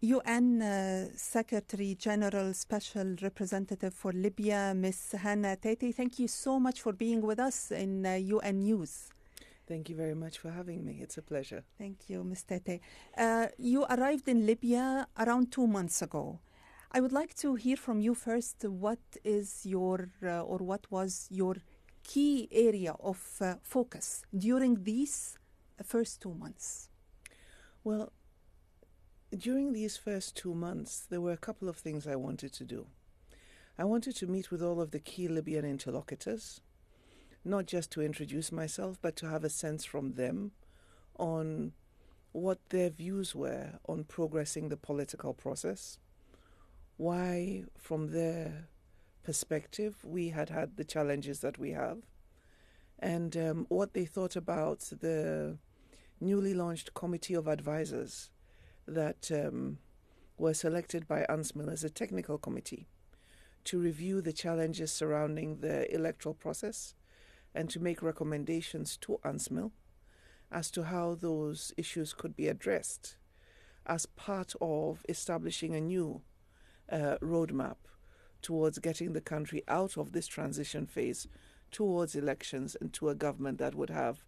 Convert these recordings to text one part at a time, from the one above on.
UN Secretary General Special Representative for Libya, Ms. Tiyete, thank you so much for being with us in UN News. Thank you very much for having me. It's a pleasure. Thank you, Ms. Tiyete. You arrived in Libya around 2 months ago. I would like to hear from you first. What is your or what was your key area of focus during these first 2 months? Well, during these first 2 months, there were a couple of things I wanted to do. I wanted to meet with all of the key Libyan interlocutors, not just to introduce myself, but to have a sense from them on what their views were on progressing the political process, why, from their perspective, we had the challenges that we have, and what they thought about the newly launched committee of advisors that were selected by UNSMIL as a technical committee to review the challenges surrounding the electoral process and to make recommendations to UNSMIL as to how those issues could be addressed as part of establishing a new roadmap towards getting the country out of this transition phase towards elections and to a government that would have,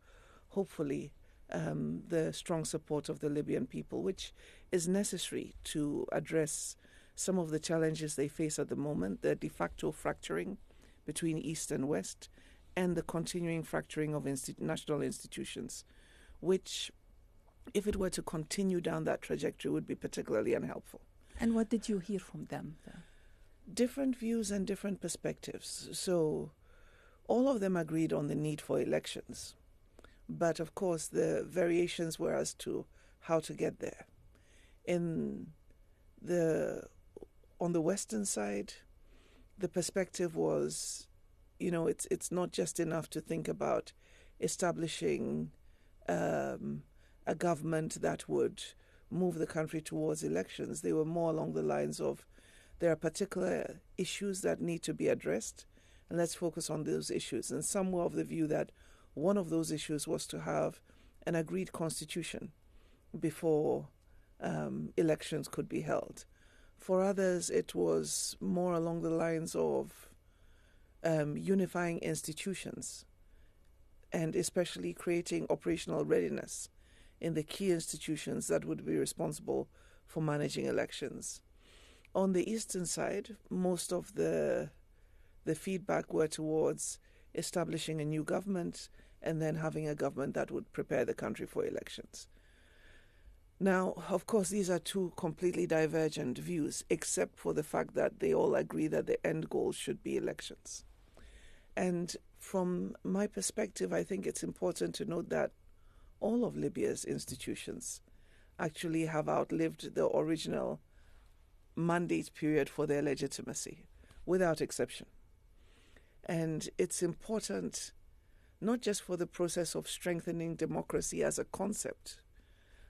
hopefully, the strong support of the Libyan people, which is necessary to address some of the challenges they face at the moment, the de facto fracturing between East and West, and the continuing fracturing of national institutions, which, if it were to continue down that trajectory, would be particularly unhelpful. And what did you hear from them? Different views and different perspectives. So all of them agreed on the need for elections. But of course, the variations were as to how to get there. On the Western side, the perspective was, it's not just enough to think about establishing a government that would move the country towards elections. They were more along the lines of, there are particular issues that need to be addressed, and let's focus on those issues. And some were of the view that one of those issues was to have an agreed constitution before elections could be held. For others, it was more along the lines of unifying institutions and especially creating operational readiness in the key institutions that would be responsible for managing elections. On the eastern side, most of the feedback were towards establishing a new government and then having a government that would prepare the country for elections. Now, of course, these are two completely divergent views, except for the fact that they all agree that the end goal should be elections. And from my perspective, I think it's important to note that all of Libya's institutions actually have outlived the original mandate period for their legitimacy, without exception. And it's important not just for the process of strengthening democracy as a concept,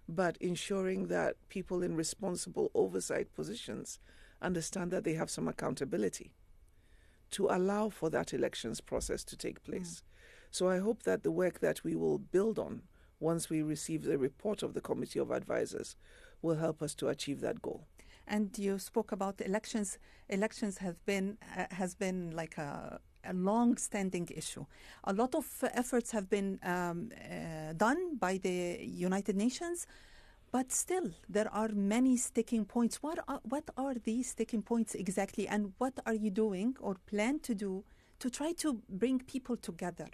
but ensuring that people in responsible oversight positions understand that they have some accountability to allow for that elections process to take place. So I hope that the work that we will build on once we receive the report of the Committee of Advisors will help us to achieve that goal. And you spoke about elections. Elections has been like a long-standing issue. A lot of efforts have been done by the United Nations, but still there are many sticking points. What are these sticking points exactly, and what are you doing or plan to do to try to bring people together?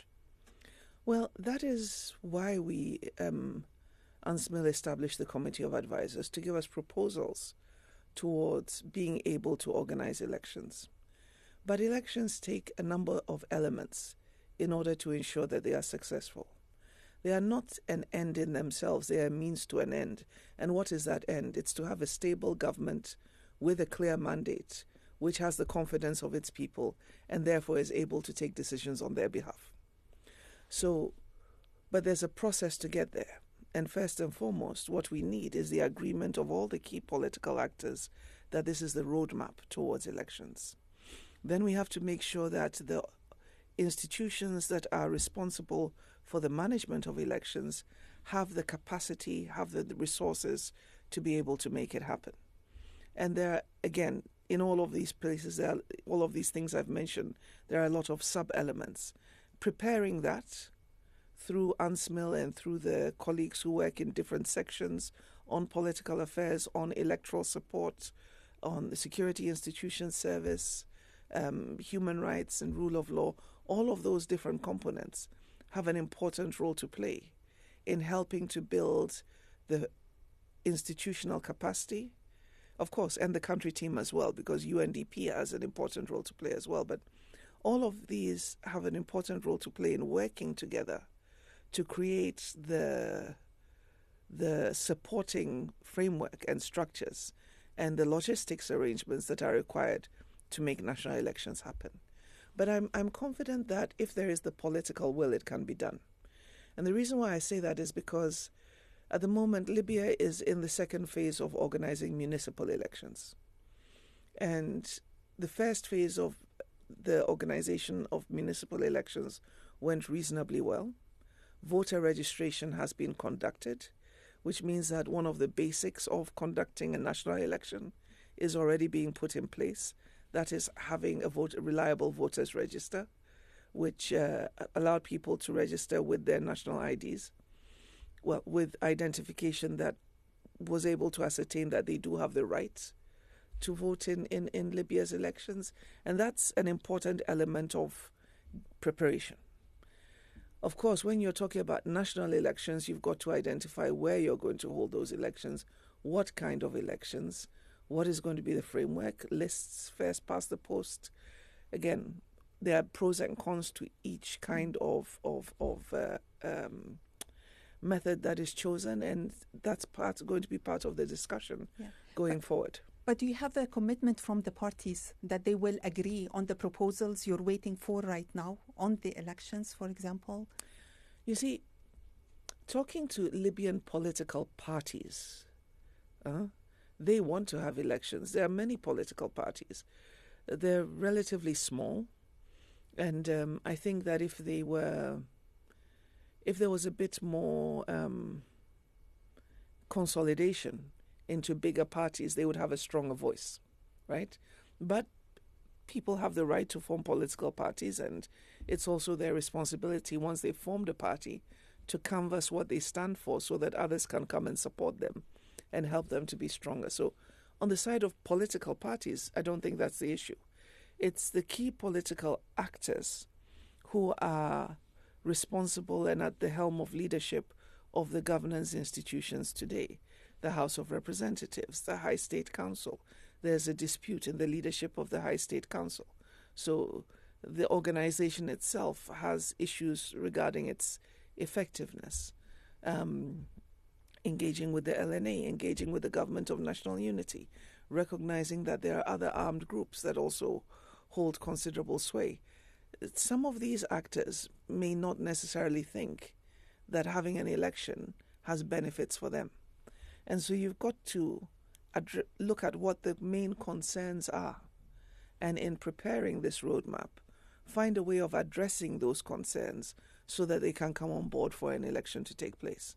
Well, that is why we, UNSMIL, established the Committee of Advisors to give us proposals towards being able to organize elections. But elections take a number of elements in order to ensure that they are successful. They are not an end in themselves, they are a means to an end. And what is that end? It's to have a stable government with a clear mandate, which has the confidence of its people and therefore is able to take decisions on their behalf. But there's a process to get there. And first and foremost, what we need is the agreement of all the key political actors that this is the roadmap towards elections. Then we have to make sure that the institutions that are responsible for the management of elections have the capacity, have the resources to be able to make it happen. And there, again, in all of these places, all of these things I've mentioned, there are a lot of sub-elements. Preparing that through UNSMIL and through the colleagues who work in different sections on political affairs, on electoral support, on the security institutions service, human rights and rule of law, all of those different components have an important role to play in helping to build the institutional capacity, of course, and the country team as well, because UNDP has an important role to play as well. But all of these have an important role to play in working together to create the supporting framework and structures and the logistics arrangements that are required to make national elections happen. But I'm confident that if there is the political will, it can be done. And the reason why I say that is because at the moment, Libya is in the second phase of organizing municipal elections. And the first phase of the organization of municipal elections went reasonably well. Voter registration has been conducted, which means that one of the basics of conducting a national election is already being put in place. That is having a reliable voters register, which allowed people to register with their national IDs, well, with identification that was able to ascertain that they do have the right to vote in Libya's elections. And that's an important element of preparation. Of course, when you're talking about national elections, you've got to identify where you're going to hold those elections, what kind of elections, what is going to be the framework, lists, first past the post. Again, there are pros and cons to each kind of method that is chosen, and that's going to be part of the discussion going forward. But do you have a commitment from the parties that they will agree on the proposals you're waiting for right now on the elections, for example? You see, talking to Libyan political parties, they want to have elections. There are many political parties. They're relatively small. And I think that if there was a bit more consolidation into bigger parties, they would have a stronger voice, right? But people have the right to form political parties, and it's also their responsibility, once they've formed a party, to canvass what they stand for so that others can come and support them and help them to be stronger. So on the side of political parties, I don't think that's the issue. It's the key political actors who are responsible and at the helm of leadership of the governance institutions today. The House of Representatives, the High State Council. There's a dispute in the leadership of the High State Council. So the organization itself has issues regarding its effectiveness. Engaging with the LNA, engaging with the Government of National Unity, recognizing that there are other armed groups that also hold considerable sway. Some of these actors may not necessarily think that having an election has benefits for them. And so you've got to look at what the main concerns are, and in preparing this roadmap, find a way of addressing those concerns so that they can come on board for an election to take place.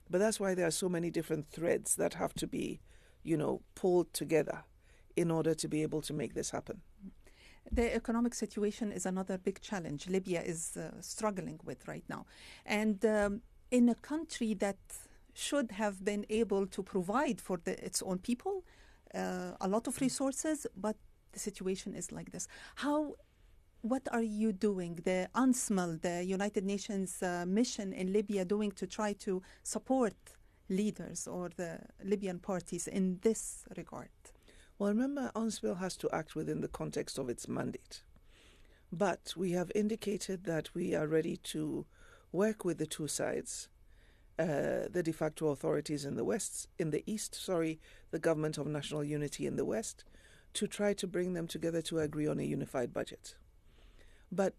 But that's why there are so many different threads that have to be, pulled together in order to be able to make this happen. The economic situation is another big challenge Libya is struggling with right now. And in a country that should have been able to provide for its own people a lot of resources, but the situation is like this. What are you doing, the UNSMIL, the United Nations mission in Libya, doing to try to support leaders or the Libyan parties in this regard? Well, remember, UNSMIL has to act within the context of its mandate. But we have indicated that we are ready to work with the two sides, the de facto authorities in the east, the Government of National Unity in the west, to try to bring them together to agree on a unified budget. But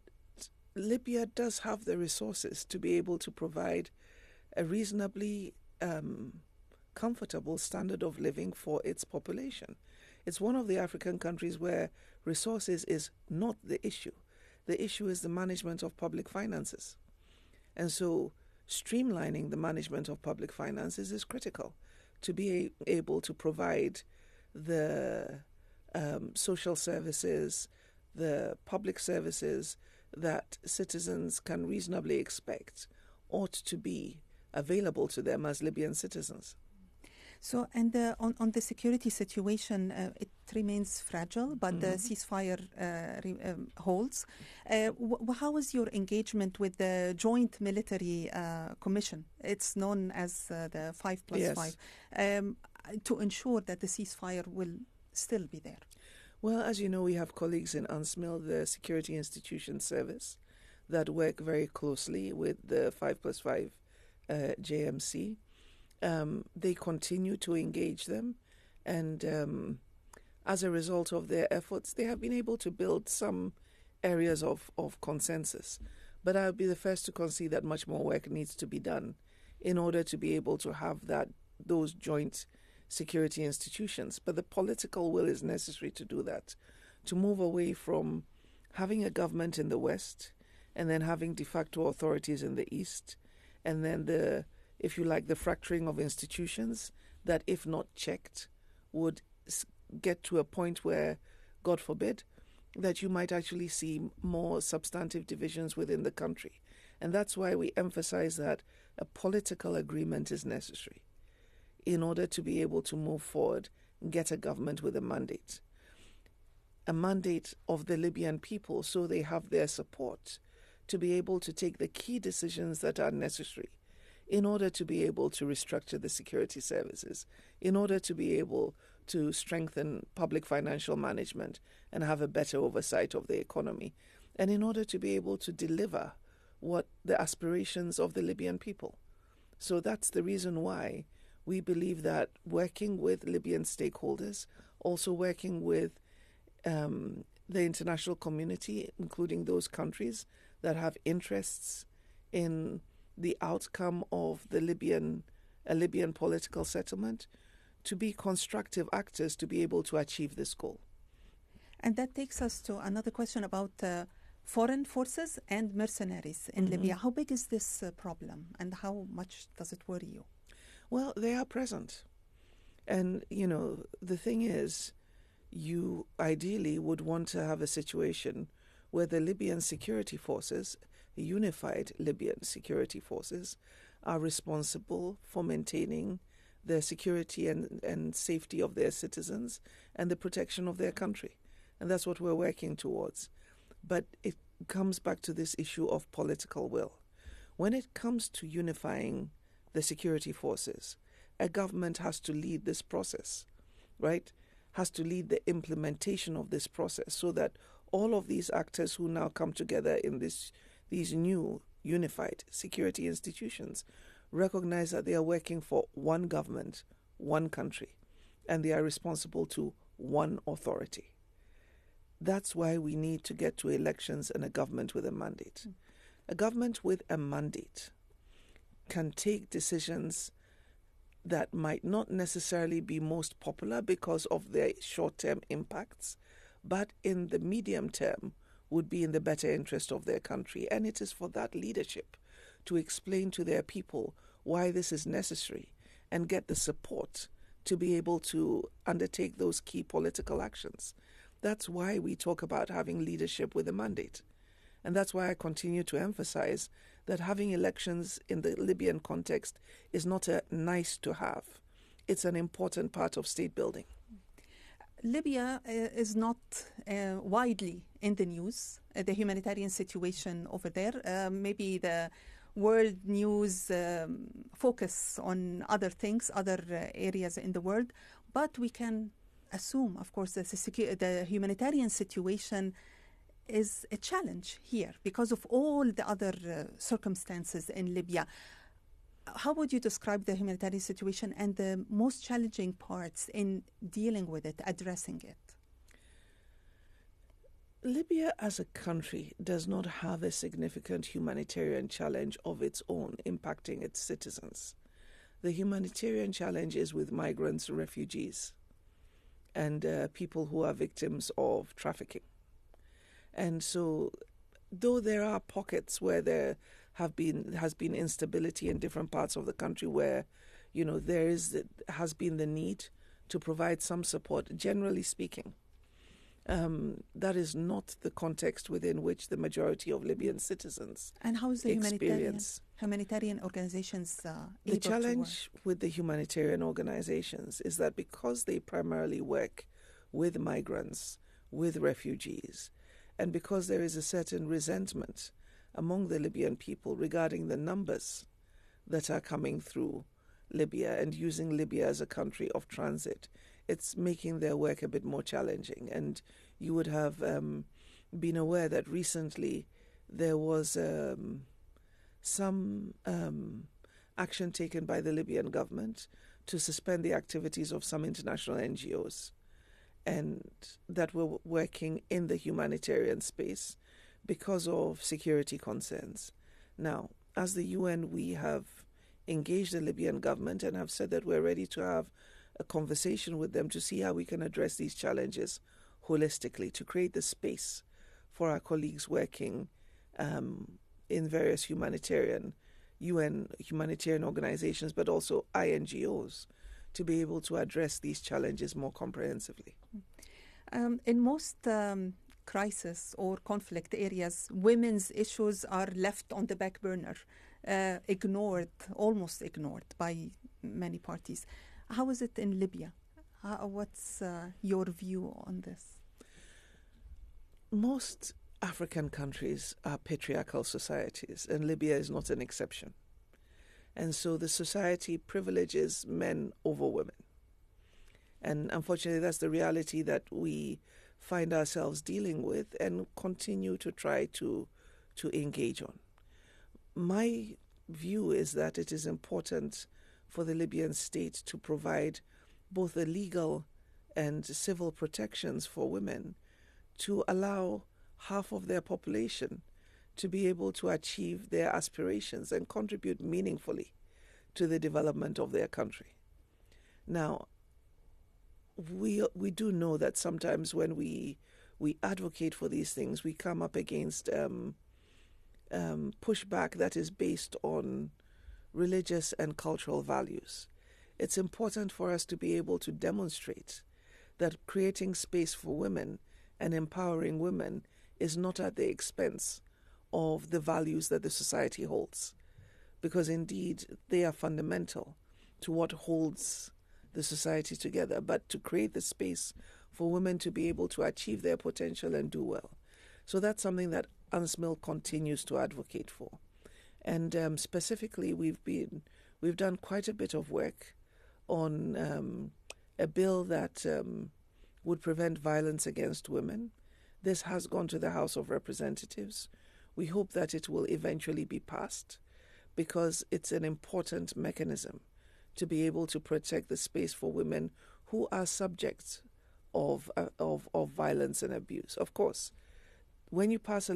Libya does have the resources to be able to provide a reasonably comfortable standard of living for its population. It's one of the African countries where resources is not the issue. The issue is the management of public finances. And so streamlining the management of public finances is critical to be able to provide the social services, the public services that citizens can reasonably expect ought to be available to them as Libyan citizens. So, and on the security situation, it remains fragile, but the ceasefire holds. How is your engagement with the Joint Military Commission? It's known as the 5+5, to ensure that the ceasefire will still be there. Well, as you know, we have colleagues in UNSMIL, the Security Institution Service, that work very closely with the 5+5 JMC. They continue to engage them, and as a result of their efforts, they have been able to build some areas of consensus. But I would be the first to concede that much more work needs to be done in order to be able to have those joint security institutions. But the political will is necessary to do that, to move away from having a government in the West and then having de facto authorities in the East, and then the fracturing of institutions that, if not checked, would get to a point where, God forbid, that you might actually see more substantive divisions within the country. And that's why we emphasize that a political agreement is necessary in order to be able to move forward and get a government with a mandate of the Libyan people, so they have their support to be able to take the key decisions that are necessary in order to be able to restructure the security services, in order to be able to strengthen public financial management and have a better oversight of the economy, and in order to be able to deliver what the aspirations of the Libyan people. So that's the reason why we believe that working with Libyan stakeholders, also working with the international community, including those countries that have interests in the outcome of a Libyan political settlement, to be constructive actors to be able to achieve this goal. And that takes us to another question about foreign forces and mercenaries in Libya. How big is this problem, and how much does it worry you? Well, they are present. And, the thing is, you ideally would want to have a situation where the Libyan security forces, the unified Libyan security forces, are responsible for maintaining the security and safety of their citizens and the protection of their country. And that's what we're working towards. But it comes back to this issue of political will. When it comes to unifying the security forces, a government has to lead this process, right? Has to lead the implementation of this process, so that all of these actors who now come together in these new unified security institutions recognize that they are working for one government, one country, and they are responsible to one authority. That's why we need to get to elections and a government with a mandate. A government with a mandate can take decisions that might not necessarily be most popular because of their short-term impacts, but in the medium term would be in the better interest of their country. And it is for that leadership to explain to their people why this is necessary and get the support to be able to undertake those key political actions. That's why we talk about having leadership with a mandate. And that's why I continue to emphasize that having elections in the Libyan context is not a nice to have. It's an important part of state building. Libya is not widely in the news, the humanitarian situation over there. Maybe the world news focus on other things, other areas in the world. But we can assume, of course, that the humanitarian situation is a challenge here because of all the other circumstances in Libya. How would you describe the humanitarian situation and the most challenging parts in dealing with it, addressing it? Libya as a country does not have a significant humanitarian challenge of its own impacting its citizens. The humanitarian challenge is with migrants, refugees, and people who are victims of trafficking. And so, though there are pockets where there has been instability in different parts of the country where, there has been the need to provide some support, generally speaking. That is not the context within which the majority of Libyan citizens And how is the experience. humanitarian organizations The able to challenge work? with the humanitarian organizations is that because they primarily work with migrants, with refugees, and because there is a certain resentment among the Libyan people regarding the numbers that are coming through Libya and using Libya as a country of transit, it's making their work a bit more challenging. And you would have been aware that recently there was some action taken by the Libyan government to suspend the activities of some international NGOs and that were working in the humanitarian space because of security concerns. Now, as the UN, we have engaged the Libyan government and have said that we're ready to have a conversation with them to see how we can address these challenges holistically, to create the space for our colleagues working in various UN humanitarian organizations, but also INGOs, to be able to address these challenges more comprehensively. In most crisis or conflict areas, women's issues are left on the back burner, almost ignored by many parties. How is it in Libya? What's your view on this? Most African countries are patriarchal societies, and Libya is not an exception. And so the society privileges men over women. And unfortunately, that's the reality that we find ourselves dealing with and continue to try to engage on. My view is that it is important for the Libyan state to provide both the legal and civil protections for women to allow half of their population to be able to achieve their aspirations and contribute meaningfully to the development of their country. Now, we do know that sometimes when we advocate for these things, we come up against pushback that is based on religious and cultural values. It's important for us to be able to demonstrate that creating space for women and empowering women is not at the expense of the values that the society holds, because indeed they are fundamental to what holds the society together, but to create the space for women to be able to achieve their potential and do well. So that's something that UNSMIL continues to advocate for. And specifically, we've done quite a bit of work on a bill that would prevent violence against women. This has gone to the House of Representatives. We hope that it will eventually be passed because it's an important mechanism to be able to protect the space for women who are subjects of violence and abuse. Of course, when you pass a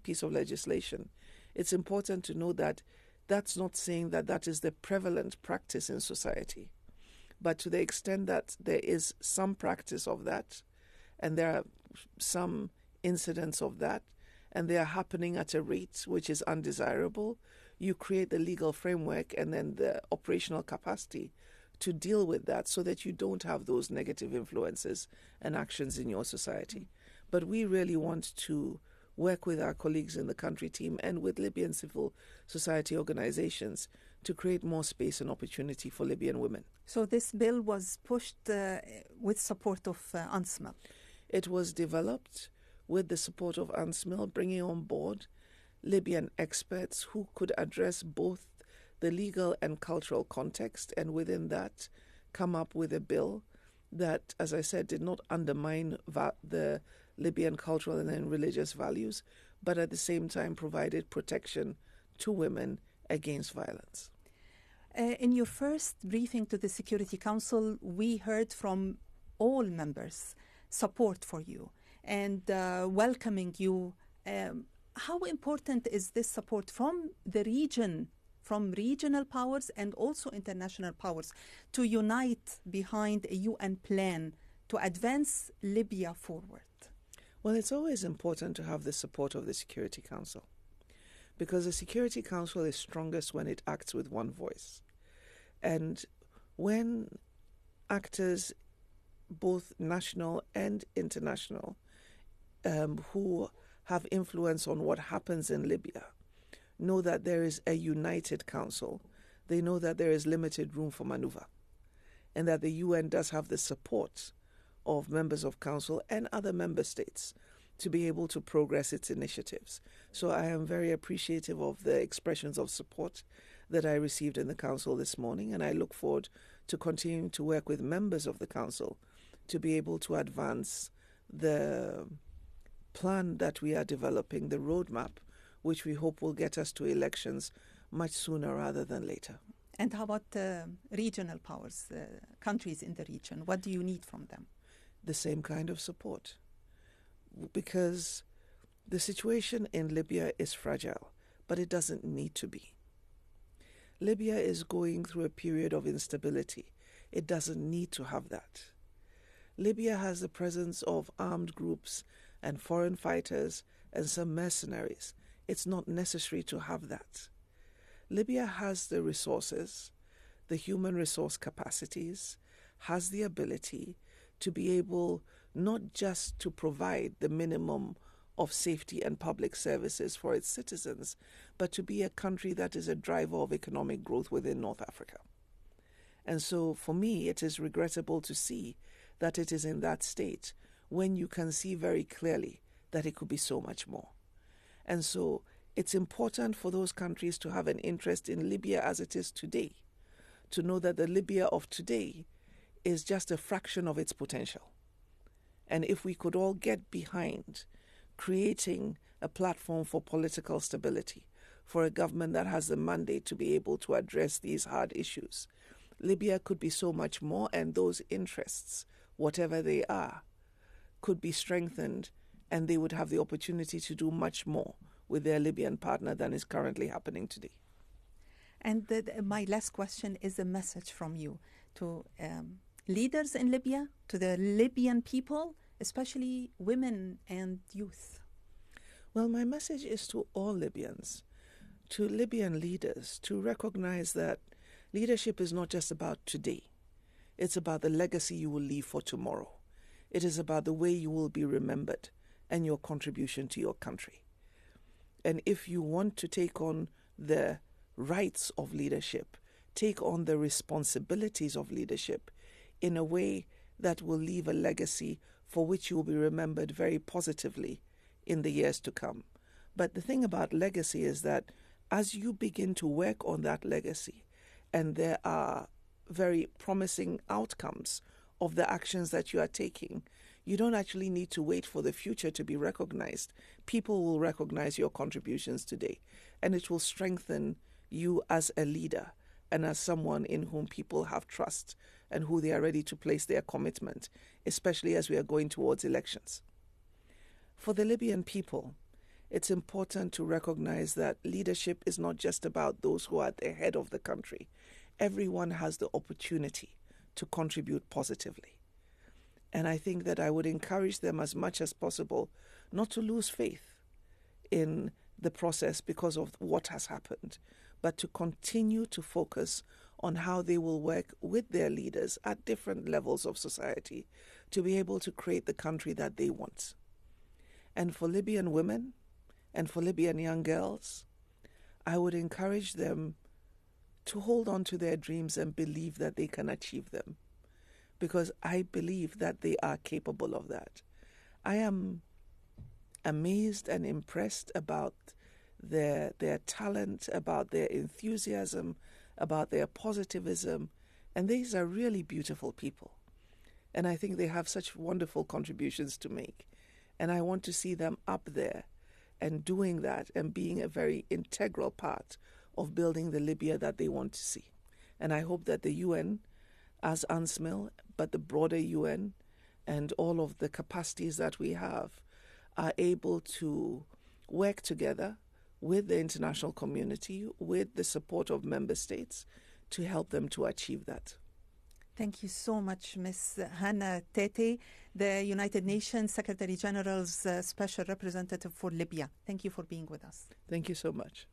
piece of legislation, it's important to know that that's not saying that that is the prevalent practice in society. But to the extent that there is some practice of that, and there are some incidents of that, and they are happening at a rate which is undesirable, you create the legal framework and then the operational capacity to deal with that so that you don't have those negative influences and actions in your society. But we really want to work with our colleagues in the country team and with Libyan civil society organizations to create more space and opportunity for Libyan women. So this bill was pushed with support of UNSMIL? It was developed with the support of UNSMIL, bringing on board Libyan experts who could address both the legal and cultural context, and within that come up with a bill that, as I said, did not undermine the Libyan cultural and religious values, but at the same time provided protection to women against violence. In your first briefing to the Security Council, we heard from all members support for you and welcoming you. How important is this support from the region, from regional powers and also international powers, to unite behind a UN plan to advance Libya forward? Well, it's always important to have the support of the Security Council, because the Security Council is strongest when it acts with one voice. And when actors, both national and international, who have influence on what happens in Libya, know that there is a united council. They know that there is limited room for maneuver, and that the UN does have the support of members of council and other member states to be able to progress its initiatives. So I am very appreciative of the expressions of support that I received in the council this morning, and I look forward to continuing to work with members of the council to be able to advance the plan that we are developing, the roadmap, which we hope will get us to elections much sooner rather than later. And how about regional powers, countries in the region? What do you need from them? The same kind of support. Because the situation in Libya is fragile, but it doesn't need to be. Libya is going through a period of instability. It doesn't need to have that. Libya has the presence of armed groups and foreign fighters and some mercenaries. It's not necessary to have that. Libya has the resources, the human resource capacities, has the ability to be able not just to provide the minimum of safety and public services for its citizens, but to be a country that is a driver of economic growth within North Africa. And so for me, it is regrettable to see that it is in that state when you can see very clearly that it could be so much more. And so it's important for those countries to have an interest in Libya as it is today, to know that the Libya of today is just a fraction of its potential. And if we could all get behind creating a platform for political stability, for a government that has the mandate to be able to address these hard issues, Libya could be so much more, and those interests, whatever they are, could be strengthened, and they would have the opportunity to do much more with their Libyan partner than is currently happening today. And my last question is a message from you to leaders in Libya, to the Libyan people, especially women and youth. Well, my message is to all Libyans, to Libyan leaders, to recognize that leadership is not just about today. It's about the legacy you will leave for tomorrow. It is about the way you will be remembered and your contribution to your country. And if you want to take on the rights of leadership, take on the responsibilities of leadership in a way that will leave a legacy for which you will be remembered very positively in the years to come. But the thing about legacy is that as you begin to work on that legacy, and there are very promising outcomes of the actions that you are taking, you don't actually need to wait for the future to be recognized. People will recognize your contributions today, and it will strengthen you as a leader and as someone in whom people have trust and who they are ready to place their commitment, especially as we are going towards elections. For the Libyan people, it's important to recognize that leadership is not just about those who are at the head of the country. Everyone has the opportunity to contribute positively. And I think that I would encourage them as much as possible not to lose faith in the process because of what has happened, but to continue to focus on how they will work with their leaders at different levels of society to be able to create the country that they want. And for Libyan women and for Libyan young girls, I would encourage them to hold on to their dreams and believe that they can achieve them, because I believe that they are capable of that. I am amazed and impressed about their talent, about their enthusiasm, about their positivism, and these are really beautiful people. And I think they have such wonderful contributions to make. And I want to see them up there and doing that and being a very integral part of building the Libya that they want to see. And I hope that the UN, as UNSMIL, but the broader UN and all of the capacities that we have, are able to work together with the international community, with the support of member states, to help them to achieve that. Thank you so much, Ms. Hannah Tete, the United Nations Secretary General's Special Representative for Libya. Thank you for being with us. Thank you so much.